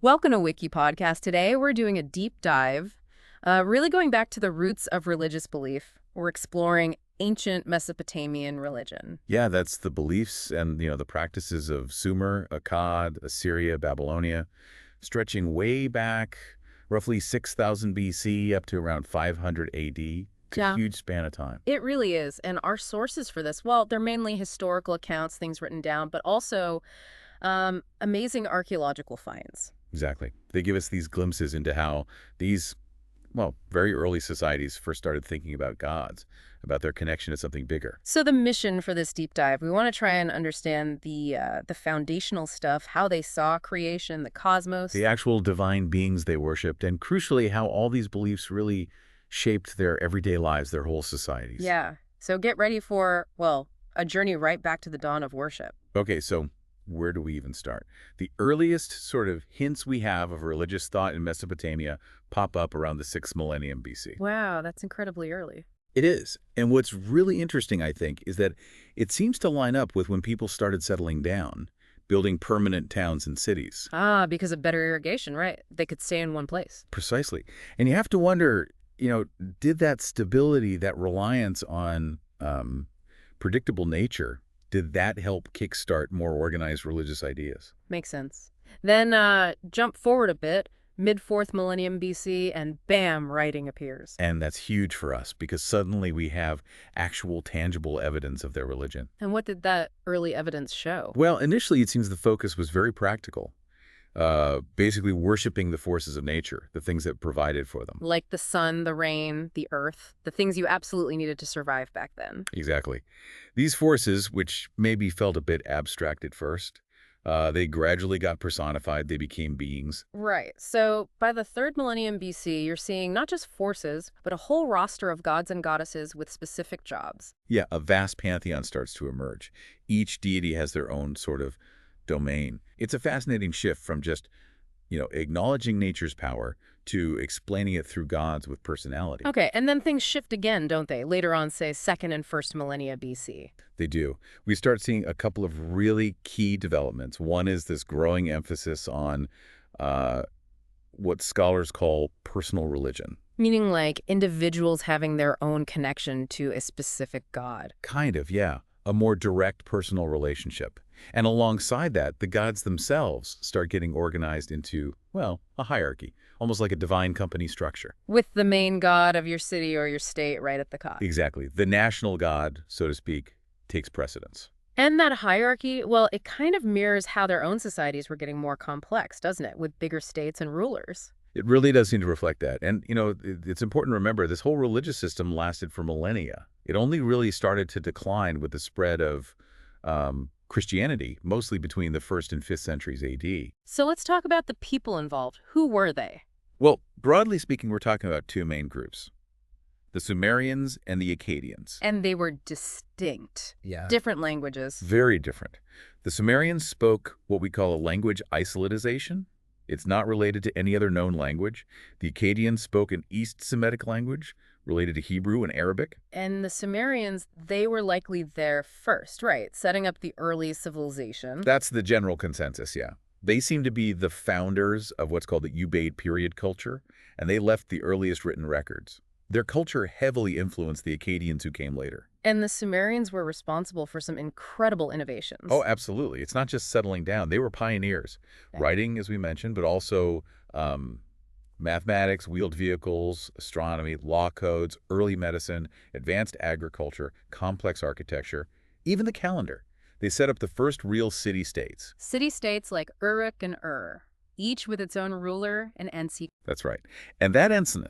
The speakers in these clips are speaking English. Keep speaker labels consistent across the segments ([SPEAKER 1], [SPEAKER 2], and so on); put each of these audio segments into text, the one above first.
[SPEAKER 1] Welcome to WikiPodcast. Today, we're doing a deep dive, really going back to the roots of religious belief. We're exploring ancient Mesopotamian religion.
[SPEAKER 2] Yeah, that's the beliefs and, the practices of Sumer, Akkad, Assyria, Babylonia, stretching way back roughly 6,000 BC up to around 500 AD. It's a
[SPEAKER 1] Yeah.
[SPEAKER 2] huge span of time.
[SPEAKER 1] It really is. And our sources for this, well, they're mainly historical accounts, things written down, but also amazing archaeological finds.
[SPEAKER 2] Exactly. They give us these glimpses into how these, very early societies first started thinking about gods, about their connection to something bigger.
[SPEAKER 1] So the mission for this deep dive, we want to try and understand the foundational stuff, how they saw creation, the cosmos.
[SPEAKER 2] The actual divine beings they worshipped, and crucially, how all these beliefs really shaped their everyday lives, their whole societies.
[SPEAKER 1] Yeah. So get ready for, well, a journey right back to the dawn of worship.
[SPEAKER 2] Okay, so where do we even start? The earliest sort of hints we have of religious thought in Mesopotamia pop up around the 6th millennium BC.
[SPEAKER 1] Wow, that's incredibly early.
[SPEAKER 2] It is. And what's really interesting, I think, is that it seems to line up with when people started settling down, building permanent towns and cities.
[SPEAKER 1] Ah, because of better irrigation, right? They could stay in one place.
[SPEAKER 2] Precisely. And you have to wonder, did that stability, that reliance on predictable nature, did that help kickstart more organized religious ideas?
[SPEAKER 1] Makes sense. Then jump forward a bit, mid-4th millennium BC, and bam, writing appears.
[SPEAKER 2] And that's huge for us because suddenly we have actual tangible evidence of their religion.
[SPEAKER 1] And what did that early evidence show?
[SPEAKER 2] Well, initially it seems the focus was very practical, basically worshiping the forces of nature, the things that provided for them.
[SPEAKER 1] Like the sun, the rain, the earth, the things you absolutely needed to survive back then.
[SPEAKER 2] Exactly. These forces, which maybe felt a bit abstract at first, they gradually got personified, they became beings.
[SPEAKER 1] Right. So by the 3rd millennium BC, you're seeing not just forces, but a whole roster of gods and goddesses with specific jobs.
[SPEAKER 2] Yeah, a vast pantheon starts to emerge. Each deity has their own sort of domain. It's a fascinating shift from just, acknowledging nature's power to explaining it through gods with personality.
[SPEAKER 1] Okay, and then things shift again, don't they? Later on, say, 2nd and 1st millennia BC.
[SPEAKER 2] They do. We start seeing a couple of really key developments. One is this growing emphasis on what scholars call personal religion.
[SPEAKER 1] Meaning like individuals having their own connection to a specific god.
[SPEAKER 2] Kind of, yeah. A more direct personal relationship. And alongside that, the gods themselves start getting organized into, a hierarchy, almost like a divine company structure.
[SPEAKER 1] With the main god of your city or your state right at the top.
[SPEAKER 2] Exactly. The national god, so to speak, takes precedence.
[SPEAKER 1] And that hierarchy, well, it kind of mirrors how their own societies were getting more complex, doesn't it? With bigger states and rulers.
[SPEAKER 2] It really does seem to reflect that. And, it's important to remember this whole religious system lasted for millennia. It only really started to decline with the spread of Christianity, mostly between the 1st and 5th centuries AD.
[SPEAKER 1] So let's talk about the people involved. Who were they?
[SPEAKER 2] Well, broadly speaking, we're talking about two main groups, the Sumerians and the Akkadians.
[SPEAKER 1] And they were distinct.
[SPEAKER 2] Yeah.
[SPEAKER 1] Different languages.
[SPEAKER 2] Very different. The Sumerians spoke what we call a language isolatization. It's not related to any other known language. The Akkadians spoke an East Semitic language related to Hebrew and Arabic.
[SPEAKER 1] And the Sumerians, they were likely there first, right? Setting up the early civilization.
[SPEAKER 2] That's the general consensus, yeah. They seem to be the founders of what's called the Ubaid period culture, and they left the earliest written records. Their culture heavily influenced the Akkadians who came later.
[SPEAKER 1] And the Sumerians were responsible for some incredible innovations.
[SPEAKER 2] Oh, absolutely. It's not just settling down. They were pioneers.
[SPEAKER 1] Yeah.
[SPEAKER 2] Writing, as we mentioned, but also mathematics, wheeled vehicles, astronomy, law codes, early medicine, advanced agriculture, complex architecture, even the calendar. They set up the first real city-states.
[SPEAKER 1] City-states like Uruk and Ur, each with its own ruler and ensign.
[SPEAKER 2] That's right. And that ensign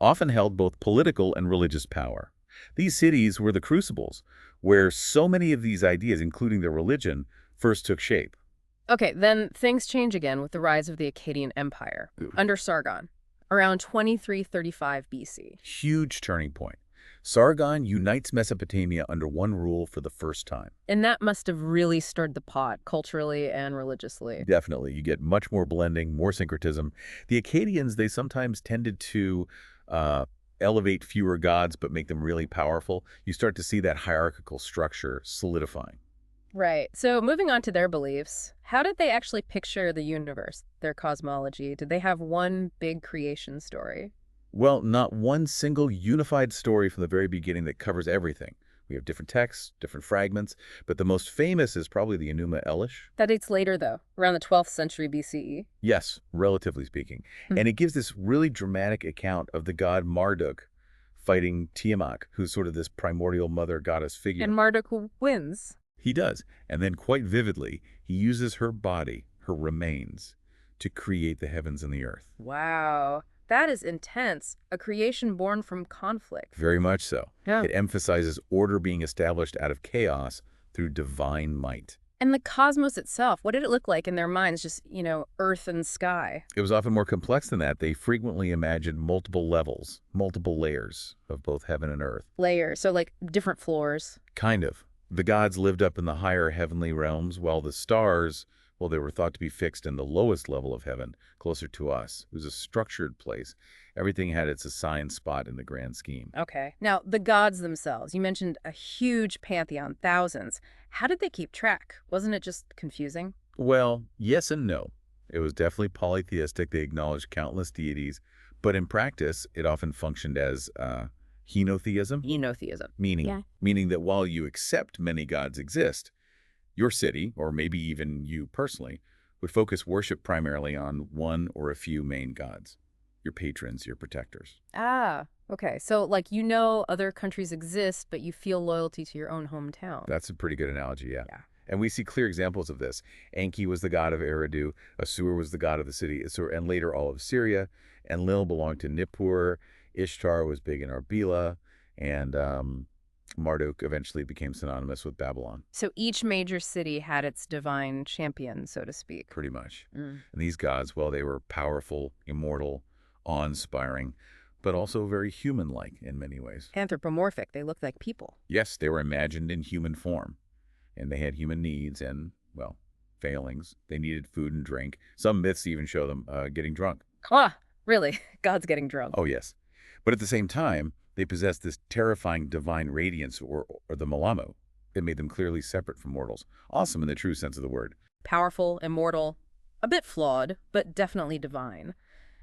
[SPEAKER 2] often held both political and religious power. These cities were the crucibles where so many of these ideas, including their religion, first took shape.
[SPEAKER 1] Okay, then things change again with the rise of the Akkadian Empire under Sargon, around 2335 BC.
[SPEAKER 2] Huge turning point. Sargon unites Mesopotamia under one rule for the first time.
[SPEAKER 1] And that must have really stirred the pot, culturally and religiously.
[SPEAKER 2] Definitely. You get much more blending, more syncretism. The Akkadians, they sometimes tended to elevate fewer gods but make them really powerful. You start to see that hierarchical structure solidifying.
[SPEAKER 1] Right. So moving on to their beliefs, how did they actually picture the universe, their cosmology? Did they have one big creation story?
[SPEAKER 2] Well, not one single unified story from the very beginning that covers everything. We have different texts, different fragments, but the most famous is probably the Enuma Elish.
[SPEAKER 1] That dates later, though, around the 12th century BCE.
[SPEAKER 2] Yes, relatively speaking.
[SPEAKER 1] Hmm.
[SPEAKER 2] And it gives this really dramatic account of the god Marduk fighting Tiamat, who's sort of this primordial mother goddess
[SPEAKER 1] And
[SPEAKER 2] figure.
[SPEAKER 1] Marduk wins.
[SPEAKER 2] He does. And then quite vividly, he uses her body, her remains, to create the heavens and the earth.
[SPEAKER 1] Wow. That is intense. A creation born from conflict.
[SPEAKER 2] Very much so.
[SPEAKER 1] Yeah.
[SPEAKER 2] It emphasizes order being established out of chaos through divine might.
[SPEAKER 1] And the cosmos itself, what did it look like in their minds? Just, earth and sky.
[SPEAKER 2] It was often more complex than that. They frequently imagined multiple levels, multiple layers of both heaven and earth.
[SPEAKER 1] Layers, so like different floors.
[SPEAKER 2] Kind of. The gods lived up in the higher heavenly realms, while the stars, well, they were thought to be fixed in the lowest level of heaven, closer to us. It was a structured place. Everything had its assigned spot in the grand scheme.
[SPEAKER 1] Okay. Now, the gods themselves, you mentioned a huge pantheon, thousands. How did they keep track? Wasn't it just confusing?
[SPEAKER 2] Well, yes and no. It was definitely polytheistic. They acknowledged countless deities, but in practice, it often functioned as henotheism,
[SPEAKER 1] Enotheism.
[SPEAKER 2] meaning
[SPEAKER 1] Yeah.
[SPEAKER 2] meaning that while you accept many gods exist, your city, or maybe even you personally, would focus worship primarily on one or a few main gods, your patrons, your protectors.
[SPEAKER 1] Ah, okay. So, other countries exist, but you feel loyalty to your own hometown.
[SPEAKER 2] That's a pretty good analogy, yeah.
[SPEAKER 1] Yeah.
[SPEAKER 2] And we see clear examples of this. Enki was the god of Eridu, Assur was the god of the city, Assur, and later all of Syria, Enlil belonged to Nippur, Ishtar was big in Arbela, and Marduk eventually became synonymous with Babylon,
[SPEAKER 1] So each major city had its divine champion, so to speak.
[SPEAKER 2] pretty much.
[SPEAKER 1] Mm.
[SPEAKER 2] And these gods, well, they were powerful, immortal, awe-inspiring, but also very human-like in many ways.
[SPEAKER 1] Anthropomorphic, they looked like people.
[SPEAKER 2] Yes, they were imagined in human form, and they had human needs and, well, failings. They needed food and drink. Some myths even show them getting drunk.
[SPEAKER 1] Ah, really? God's getting drunk.
[SPEAKER 2] Oh, yes. But at the same time, they possessed this terrifying divine radiance, or the malamo. It made them clearly separate from mortals. Awesome in the true sense of the word.
[SPEAKER 1] Powerful, immortal, a bit flawed, but definitely divine.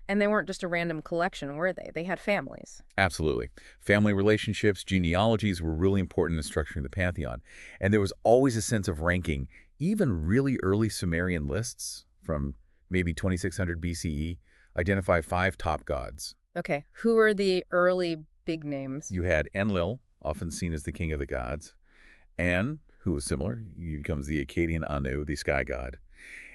[SPEAKER 1] And they weren't just a random collection, were they? They had families.
[SPEAKER 2] Absolutely. Family relationships, genealogies were really important in structuring the pantheon. And there was always a sense of ranking. Even really early Sumerian lists from maybe 2600 BCE identify 5 top gods.
[SPEAKER 1] Okay, who are the early big names?
[SPEAKER 2] You had Enlil, often seen as the king of the gods. An, who was similar, he becomes the Akkadian Anu, the sky god.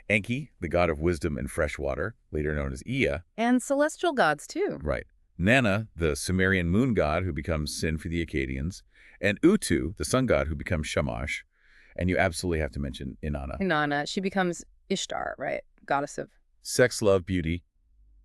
[SPEAKER 2] Enki, the god of wisdom and fresh water, later known as Ea.
[SPEAKER 1] And celestial gods, too.
[SPEAKER 2] Right. Nana, the Sumerian moon god, who becomes Sin for the Akkadians. And Utu, the sun god, who becomes Shamash. And you absolutely have to mention Inanna.
[SPEAKER 1] Inanna, she becomes Ishtar, right? Goddess of...
[SPEAKER 2] Sex, love, beauty,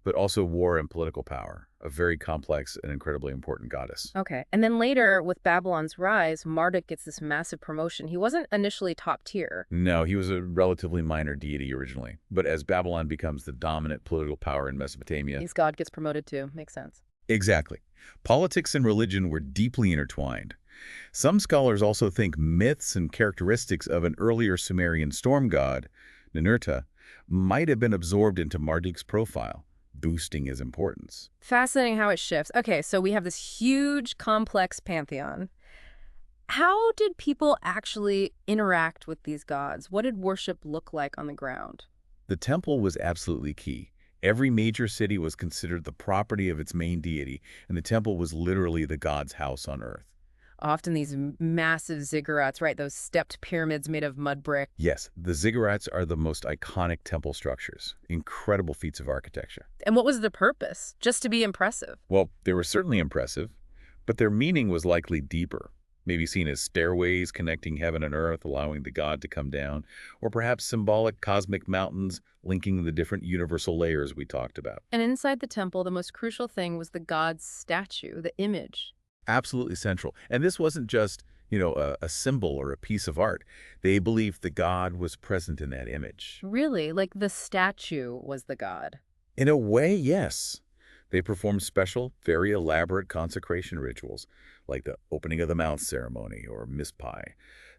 [SPEAKER 2] but also war and political power. A very complex and incredibly important goddess.
[SPEAKER 1] Okay. And then later, with Babylon's rise, Marduk gets this massive promotion. He wasn't initially top tier.
[SPEAKER 2] No, he was a relatively minor deity originally. But as Babylon becomes the dominant political power in Mesopotamia...
[SPEAKER 1] His god gets promoted too. Makes sense.
[SPEAKER 2] Exactly. Politics and religion were deeply intertwined. Some scholars also think myths and characteristics of an earlier Sumerian storm god, Ninurta, might have been absorbed into Marduk's profile, boosting his importance.
[SPEAKER 1] Fascinating how it shifts. Okay, so we have this huge, complex pantheon. How did people actually interact with these gods? What did worship look like on the ground?
[SPEAKER 2] The temple was absolutely key. Every major city was considered the property of its main deity, and the temple was literally the god's house on earth.
[SPEAKER 1] Often these massive ziggurats, right? Those stepped pyramids made of mud brick.
[SPEAKER 2] Yes, the ziggurats are the most iconic temple structures. Incredible feats of architecture.
[SPEAKER 1] And what was the purpose? Just to be impressive.
[SPEAKER 2] Well, they were certainly impressive, but their meaning was likely deeper. Maybe seen as stairways connecting heaven and earth, allowing the god to come down, or perhaps symbolic cosmic mountains linking the different universal layers we talked about.
[SPEAKER 1] And inside the temple, the most crucial thing was the god's statue, the image.
[SPEAKER 2] Absolutely central. And this wasn't just, a symbol or a piece of art. They believed the god was present in that image.
[SPEAKER 1] Really? Like the statue was the god?
[SPEAKER 2] In a way, yes. They performed special, very elaborate consecration rituals, like the opening of the mouth ceremony or mispai.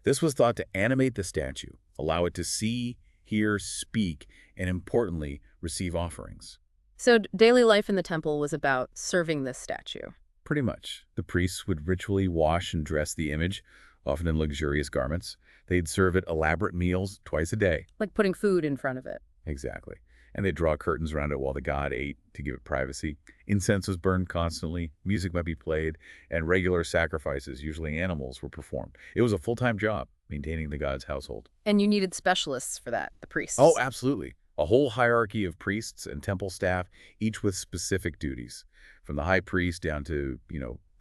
[SPEAKER 2] This was thought to animate the statue, allow it to see, hear, speak, and importantly, receive offerings.
[SPEAKER 1] So daily life in the temple was about serving this statue.
[SPEAKER 2] Pretty much. The priests would ritually wash and dress the image, often in luxurious garments. They'd serve it elaborate meals twice a day.
[SPEAKER 1] Like putting food in front of it.
[SPEAKER 2] Exactly. And they'd draw curtains around it while the god ate to give it privacy. Incense was burned constantly, music might be played, and regular sacrifices, usually animals, were performed. It was a full-time job, maintaining the god's household.
[SPEAKER 1] And you needed specialists for that, the priests.
[SPEAKER 2] Oh, absolutely. A whole hierarchy of priests and temple staff, each with specific duties. From the high priest down to,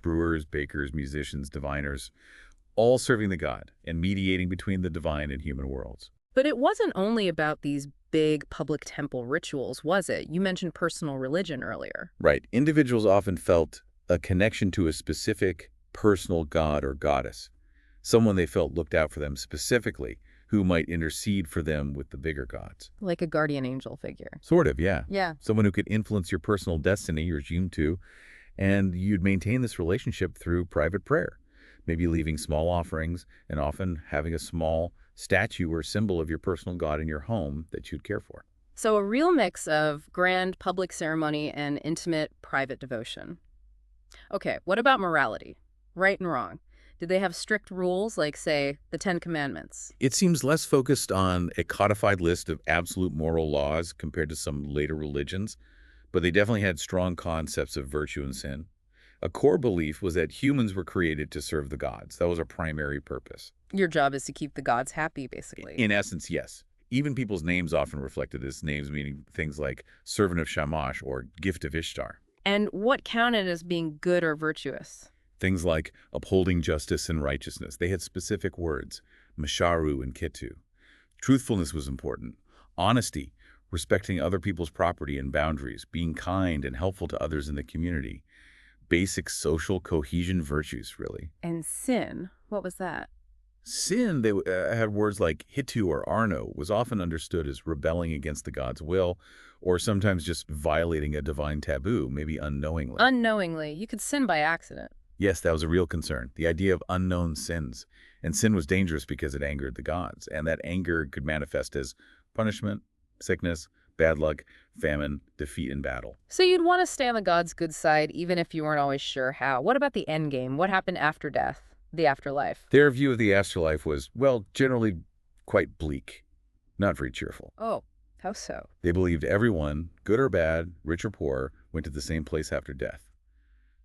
[SPEAKER 2] brewers, bakers, musicians, diviners, all serving the god and mediating between the divine and human worlds.
[SPEAKER 1] But it wasn't only about these big public temple rituals, was it? You mentioned personal religion earlier.
[SPEAKER 2] Right. Individuals often felt a connection to a specific personal god or goddess, someone they felt looked out for them specifically, who might intercede for them with the bigger gods.
[SPEAKER 1] Like a guardian angel figure.
[SPEAKER 2] Sort of, yeah.
[SPEAKER 1] Yeah.
[SPEAKER 2] Someone who could influence your personal destiny, you're assumed to, and you'd maintain this relationship through private prayer, maybe leaving small offerings and often having a small statue or symbol of your personal god in your home that you'd care for.
[SPEAKER 1] So a real mix of grand public ceremony and intimate private devotion. Okay, what about morality? Right and wrong. Did they have strict rules like, say, the Ten Commandments?
[SPEAKER 2] It seems less focused on a codified list of absolute moral laws compared to some later religions, but they definitely had strong concepts of virtue and sin. A core belief was that humans were created to serve the gods. That was our primary purpose.
[SPEAKER 1] Your job is to keep the gods happy, basically.
[SPEAKER 2] In essence, yes. Even people's names often reflected this, names meaning things like servant of Shamash or gift of Ishtar.
[SPEAKER 1] And what counted as being good or virtuous?
[SPEAKER 2] Things like upholding justice and righteousness. They had specific words, Masharu and Ketu. Truthfulness was important. Honesty, respecting other people's property and boundaries, being kind and helpful to others in the community. Basic social cohesion virtues, really.
[SPEAKER 1] And sin, what was that?
[SPEAKER 2] Sin, they had words like hitu or arno, was often understood as rebelling against the god's will, or sometimes just violating a divine taboo, maybe unknowingly.
[SPEAKER 1] Unknowingly. You could sin by accident.
[SPEAKER 2] Yes, that was a real concern, the idea of unknown sins. And sin was dangerous because it angered the gods, and that anger could manifest as punishment, sickness, bad luck, famine, defeat in battle.
[SPEAKER 1] So you'd want to stay on the god's good side even if you weren't always sure how. What about the end game? What happened after death? The afterlife?
[SPEAKER 2] Their view of the afterlife was, well, generally quite bleak, not very cheerful.
[SPEAKER 1] Oh, how so?
[SPEAKER 2] They believed everyone, good or bad, rich or poor, went to the same place after death,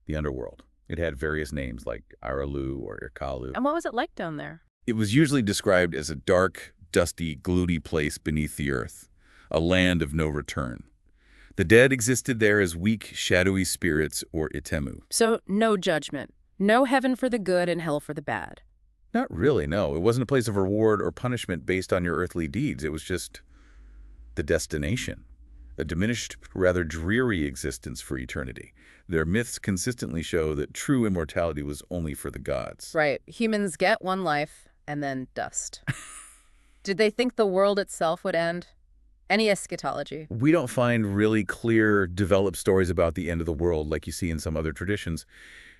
[SPEAKER 2] the underworld. It had various names like Aralu or Irkalu.
[SPEAKER 1] And what was it like down there?
[SPEAKER 2] It was usually described as a dark, dusty, gloomy place beneath the earth, a land of no return. The dead existed there as weak, shadowy spirits or itemu.
[SPEAKER 1] So no judgment. No heaven for the good and hell for the bad.
[SPEAKER 2] Not really, no. It wasn't a place of reward or punishment based on your earthly deeds. It was just the destination, a diminished, rather dreary existence for eternity. Their myths consistently show that true immortality was only for the gods.
[SPEAKER 1] Right. Humans get one life and then dust. Did they think the world itself would end? Any eschatology?
[SPEAKER 2] We don't find really clear, developed stories about the end of the world like you see in some other traditions.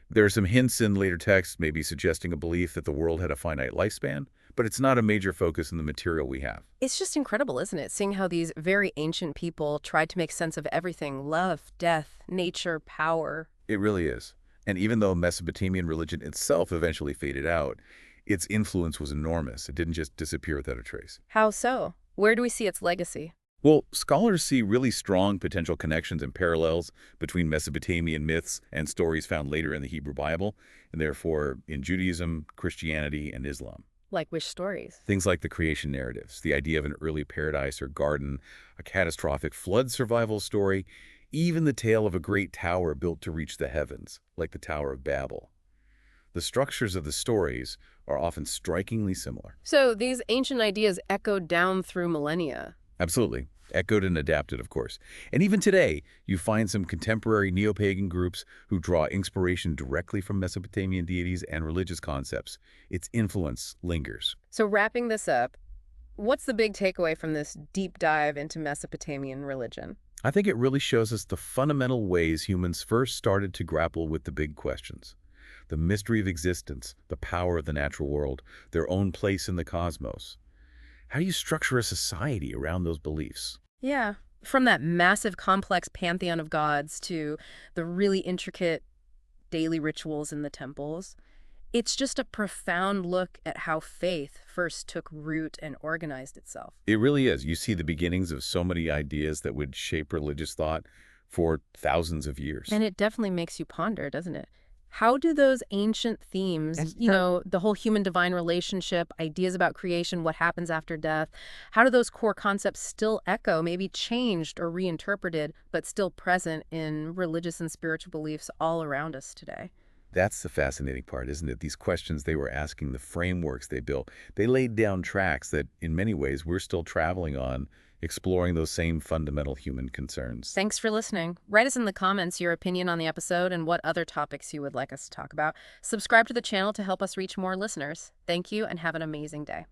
[SPEAKER 2] There are some hints in later texts maybe suggesting a belief that the world had a finite lifespan, but it's not a major focus in the material we have.
[SPEAKER 1] It's just incredible, isn't it? Seeing how these very ancient people tried to make sense of everything. Love, death, nature, power.
[SPEAKER 2] It really is. And even though Mesopotamian religion itself eventually faded out, its influence was enormous. It didn't just disappear without a trace.
[SPEAKER 1] How so? Where do we see its legacy?
[SPEAKER 2] Well, scholars see really strong potential connections and parallels between Mesopotamian myths and stories found later in the Hebrew Bible, and therefore in Judaism, Christianity, and Islam.
[SPEAKER 1] Like which stories?
[SPEAKER 2] Things like the creation narratives, the idea of an early paradise or garden, a catastrophic flood survival story, even the tale of a great tower built to reach the heavens, like the Tower of Babel. The structures of the stories are often strikingly similar.
[SPEAKER 1] So these ancient ideas echoed down through millennia.
[SPEAKER 2] Absolutely. Echoed and adapted, of course. And even today, you find some contemporary neo-pagan groups who draw inspiration directly from Mesopotamian deities and religious concepts. Its influence lingers.
[SPEAKER 1] So wrapping this up, what's the big takeaway from this deep dive into Mesopotamian religion?
[SPEAKER 2] I think it really shows us the fundamental ways humans first started to grapple with the big questions. the mystery of existence, the power of the natural world, their own place in the cosmos. How do you structure a society around those beliefs?
[SPEAKER 1] Yeah. From that massive, complex pantheon of gods to the really intricate daily rituals in the temples, it's just a profound look at how faith first took root and organized itself.
[SPEAKER 2] It really is. You see the beginnings of so many ideas that would shape religious thought for thousands of years.
[SPEAKER 1] And it definitely makes you ponder, doesn't it? How do those ancient themes, the whole human-divine relationship, ideas about creation, what happens after death, how do those core concepts still echo, maybe changed or reinterpreted, but still present in religious and spiritual beliefs all around us today?
[SPEAKER 2] That's the fascinating part, isn't it? These questions they were asking, the frameworks they built, they laid down tracks that, in many ways, we're still traveling on, exploring those same fundamental human concerns.
[SPEAKER 1] Thanks for listening. Write us in the comments your opinion on the episode and what other topics you would like us to talk about. Subscribe to the channel to help us reach more listeners. Thank you and have an amazing day.